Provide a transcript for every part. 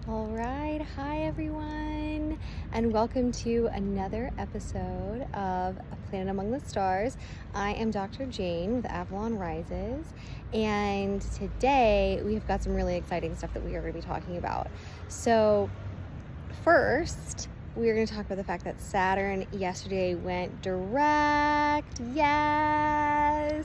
All right, hi everyone, and welcome to another episode of A Planet Among the Stars. I am Dr. Jane with Avalon Rises, and today we have got some really exciting stuff that we are going to be talking about. So first, we are going to talk about the fact that Saturn yesterday went direct. Yes!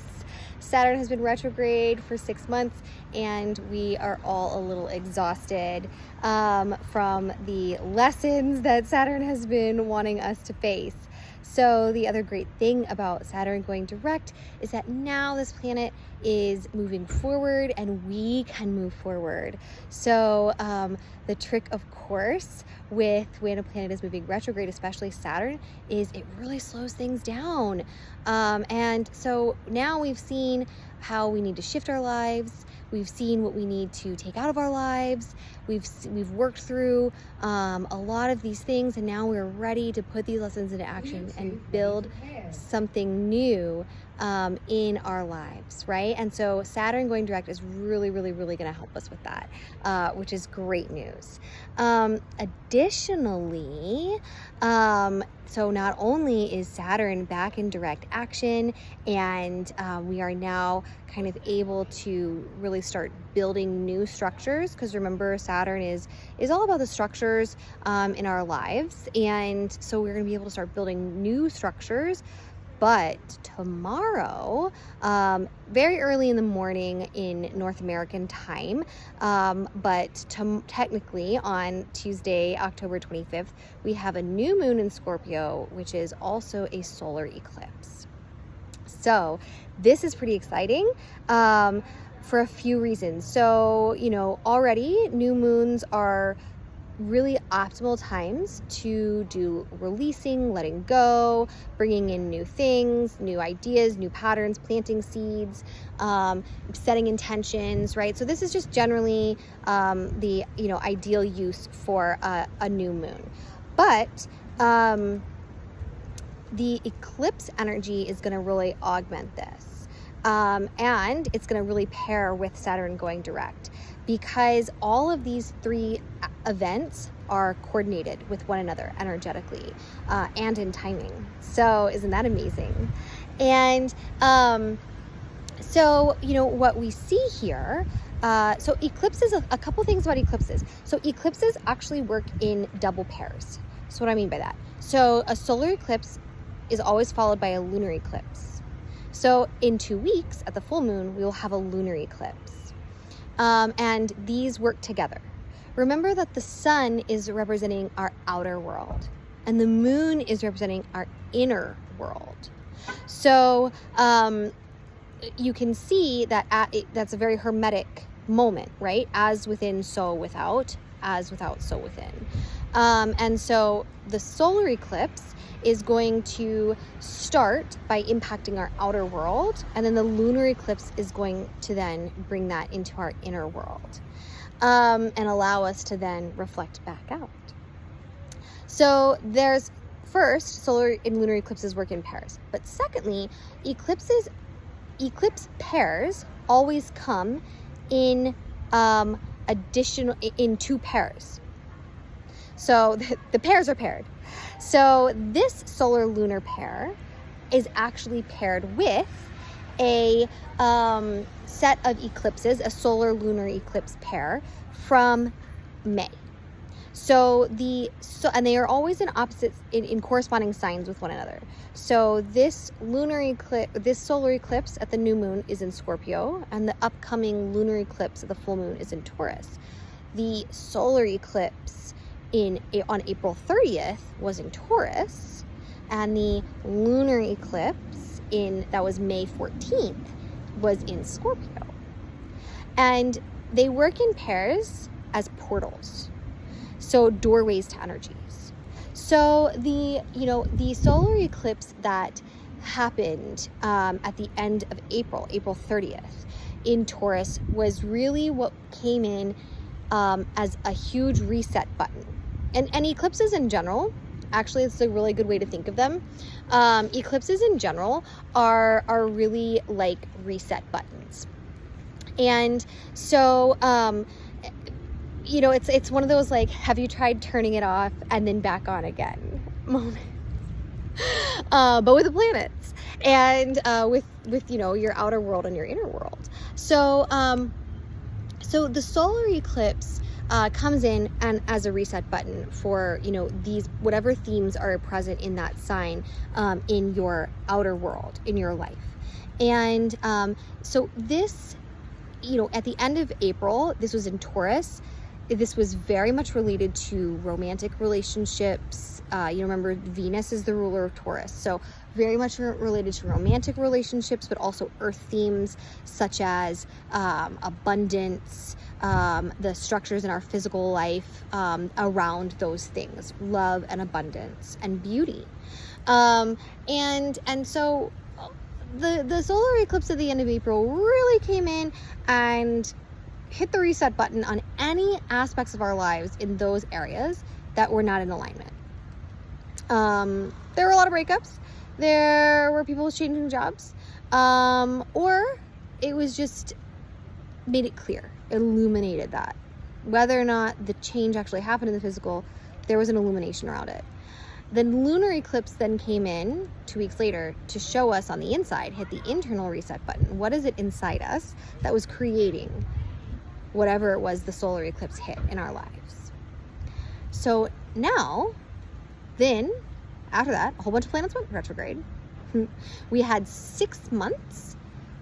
Saturn has been retrograde for 6 months, and we are all a little exhausted from the lessons that Saturn has been wanting us to face. So the other great thing about Saturn going direct is that now this planet is moving forward and we can move forward. So the trick, of course, with when a planet is moving retrograde, especially Saturn, is it really slows things down. And so now we've seen how we need to shift our lives. We've seen what we need to take out of our lives. We've worked through a lot of these things, and now we're ready to put these lessons into action and build something new in our lives, right? And so Saturn going direct is really going to help us with that, which is great news. Additionally, so not only is Saturn back in direct action, and we are now kind of able to really start building new structures, because remember, Saturn is all about the structures in our lives, and so we're going to be able to start building new structures. But tomorrow, very early in the morning in North American time, but technically on Tuesday, October 25th, we have a new moon in Scorpio, which is also a solar eclipse. So this is pretty exciting for a few reasons. So, already new moons are really optimal times to do releasing, letting go, bringing in new things, new ideas, new patterns, planting seeds, setting intentions, right? So this is just generally the ideal use for a new moon. But the eclipse energy is going to really augment this. And it's going to really pair with Saturn going direct, because all of these three events are coordinated with one another energetically and in timing. So isn't that amazing? And so what we see here, so eclipses, a couple things about eclipses. So eclipses actually work in double pairs. So what I mean by that, so a solar eclipse is always followed by a lunar eclipse. So in 2 weeks at the full moon, we will have a lunar eclipse. And these work together. Remember that the sun is representing our outer world and the moon is representing our inner world. So you can see that that's a very hermetic moment, right? As within, so without, as without, so within. And so the solar eclipse is going to start by impacting our outer world, and then the lunar eclipse is going to then bring that into our inner world, and allow us to then reflect back out. So there's first, solar and lunar eclipses work in pairs, but secondly, eclipse pairs always come in in 2 pairs. So the pairs are paired. So this solar lunar pair is actually paired with a set of eclipses, a solar lunar eclipse pair from May. And they are always in opposites in corresponding signs with one another. So this solar eclipse at the new moon is in Scorpio, and the upcoming lunar eclipse at the full moon is in Taurus. The solar eclipse on April 30th was in Taurus, and the lunar eclipse that was May 14th was in Scorpio. And they work in pairs as portals, so doorways to energies. So the solar eclipse that happened at the end of April 30th in Taurus was really what came in as a huge reset button. And eclipses in general, actually, it's a really good way to think of them. Eclipses in general are really like reset buttons. And so you know, it's one of those like, have you tried turning it off and then back on again moments? But with the planets and with you know, your outer world and your inner world. So so the solar eclipse comes in and as a reset button for, you know, these whatever themes are present in that sign in your outer world, in your life. And so this, you know, at the end of April, this was in Taurus. This was very much related to romantic relationships. You remember Venus is the ruler of Taurus. So very much related to romantic relationships, but also earth themes such as abundance, the structures in our physical life around those things, love and abundance and beauty. And so the solar eclipse at the end of April really came in and hit the reset button on any aspects of our lives in those areas that were not in alignment. There were a lot of breakups. There were people changing jobs. Or it was just made it clear, illuminated that. Whether or not the change actually happened in the physical, there was an illumination around it. The lunar eclipse then came in 2 weeks later to show us on the inside, hit the internal reset button. What is it inside us that was creating whatever it was the solar eclipse hit in our lives? So now, then, after that, a whole bunch of planets went retrograde. We had 6 months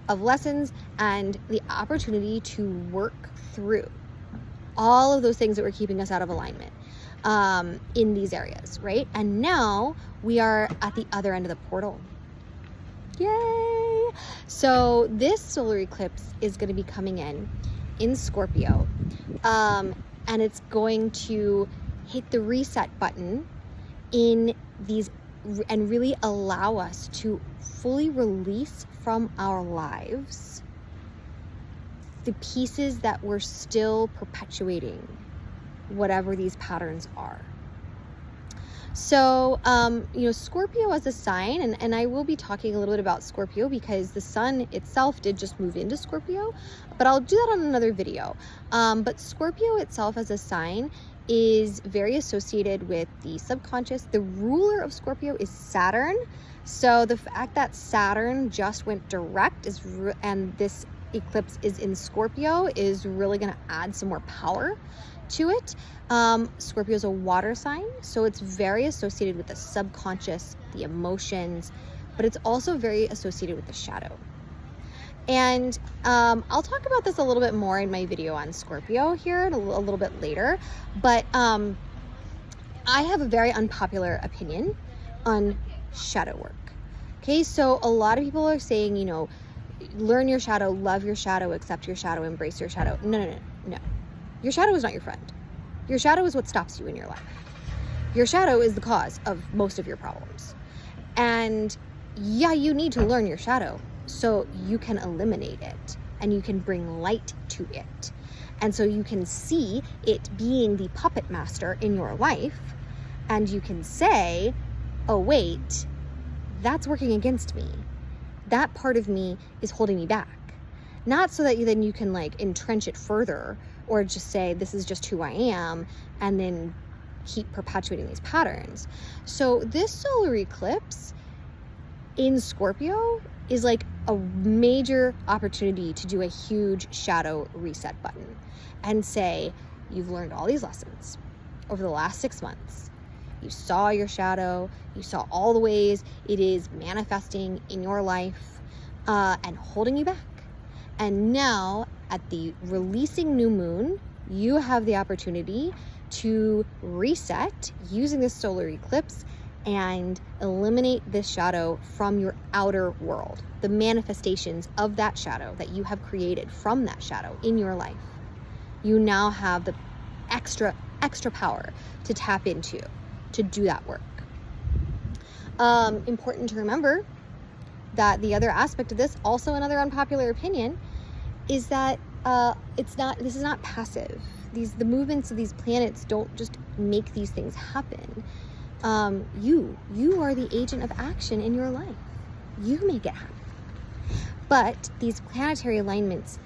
of lessons and the opportunity to work through all of those things that were keeping us out of alignment in these areas, right? And now we are at the other end of the portal. Yay! So this solar eclipse is going to be coming in Scorpio, and it's going to hit the reset button in these and really allow us to fully release from our lives the pieces that we're still perpetuating, whatever these patterns are. So, you know, Scorpio as a sign, and I will be talking a little bit about Scorpio because the sun itself did just move into Scorpio, but I'll do that on another video. But Scorpio itself as a sign is very associated with the subconscious. The ruler of Scorpio is Saturn. So the fact that Saturn just went direct and this eclipse is in Scorpio is really going to add some more power to it. Scorpio is a water sign, so it's very associated with the subconscious, the emotions, but it's also very associated with the shadow. And I'll talk about this a little bit more in my video on Scorpio here a little bit later, but I have a very unpopular opinion on shadow work. Okay, so a lot of people are saying, you know, learn your shadow, love your shadow, accept your shadow, embrace your shadow. No. Your shadow is not your friend. Your shadow is what stops you in your life. Your shadow is the cause of most of your problems. And yeah, you need to learn your shadow so you can eliminate it and you can bring light to it. And so you can see it being the puppet master in your life, and you can say, oh wait, that's working against me. That part of me is holding me back. Not so that then you can like entrench it further or just say, this is just who I am, and then keep perpetuating these patterns. So this solar eclipse in Scorpio is like a major opportunity to do a huge shadow reset button and say, you've learned all these lessons over the last 6 months. You saw your shadow, you saw all the ways it is manifesting in your life and holding you back. And now at the releasing new moon, you have the opportunity to reset using this solar eclipse and eliminate this shadow from your outer world, the manifestations of that shadow that you have created from that shadow in your life. You now have the extra power to tap into to do that work. Important to remember that the other aspect of this, also another unpopular opinion, is that this is not passive. The movements of these planets don't just make these things happen. You are the agent of action in your life. You make it happen. But these planetary alignments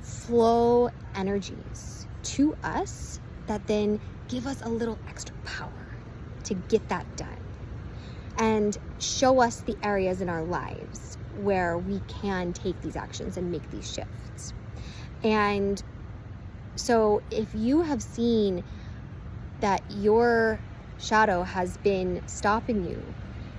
flow energies. to us that then give us a little extra power to get that done and show us the areas in our lives where we can take these actions and make these shifts. And so if you have seen that your shadow has been stopping you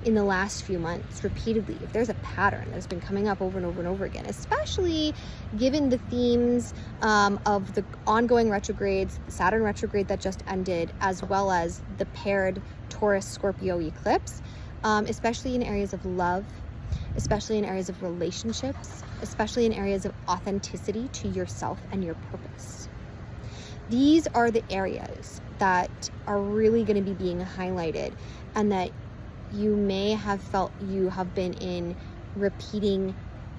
in the last few months repeatedly, if there's a pattern that's been coming up over and over and over again, especially given the themes of the ongoing retrogrades, the Saturn retrograde that just ended, as well as the paired Taurus Scorpio eclipse, especially in areas of love, especially in areas of relationships, especially in areas of authenticity to yourself and your purpose. These are the areas that are really going to be being highlighted, and that you may have felt you have been in repeating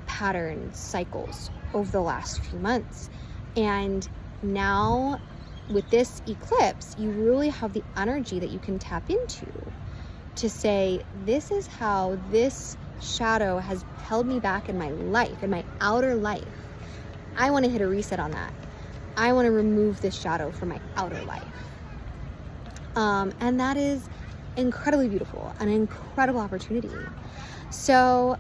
patterns, cycles over the last few months. And now with this eclipse, you really have the energy that you can tap into to say, this is how this shadow has held me back in my life, in my outer life. I want to hit a reset on that. I want to remove this shadow from my outer life. And that is incredibly beautiful, an incredible opportunity. So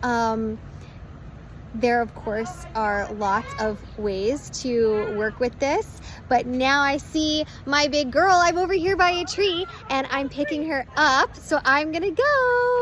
there of course are lots of ways to work with this, but now I see my big girl. I'm over here by a tree and I'm picking her up, so I'm gonna go.